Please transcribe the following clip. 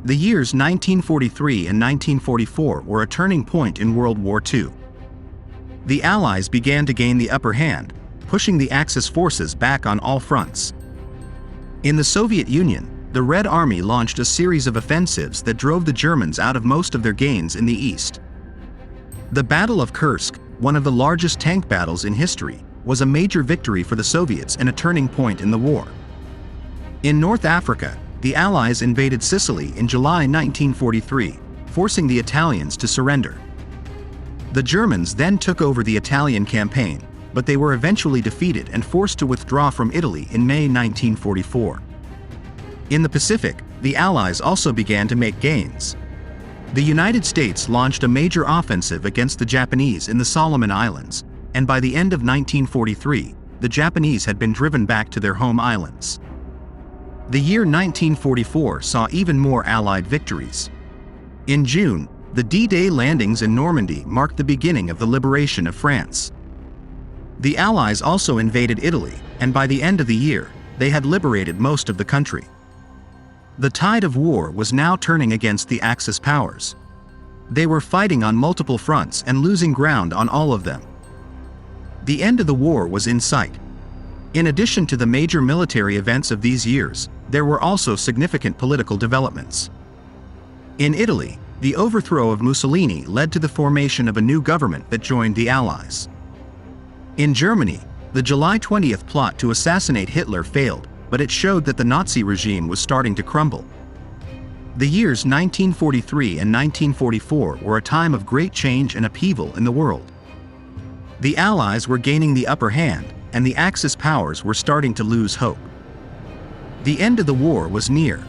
The years 1943 and 1944 were a turning point in World War II. The Allies began to gain the upper hand, pushing the Axis forces back on all fronts. In the Soviet Union, the Red Army launched a series of offensives that drove the Germans out of most of their gains in the east. The Battle of Kursk, one of the largest tank battles in history, was a major victory for the Soviets and a turning point in the war. In North Africa, the Allies invaded Sicily in July 1943, forcing the Italians to surrender. The Germans then took over the Italian campaign, but they were eventually defeated and forced to withdraw from Italy in May 1944. In the Pacific, the Allies also began to make gains. The United States launched a major offensive against the Japanese in the Solomon Islands, and by the end of 1943, the Japanese had been driven back to their home islands. The year 1944 saw even more Allied victories. In June, the D-Day landings in Normandy marked the beginning of the liberation of France. The Allies also invaded Italy, and by the end of the year, they had liberated most of the country. The tide of war was now turning against the Axis powers. They were fighting on multiple fronts and losing ground on all of them. The end of the war was in sight. In addition to the major military events of these years, there were also significant political developments. In Italy, the overthrow of Mussolini led to the formation of a new government that joined the Allies. In Germany, the July 20th plot to assassinate Hitler failed, but it showed that the Nazi regime was starting to crumble. The years 1943 and 1944 were a time of great change and upheaval in the world. The Allies were gaining the upper hand, and the Axis powers were starting to lose hope. The end of the war was near,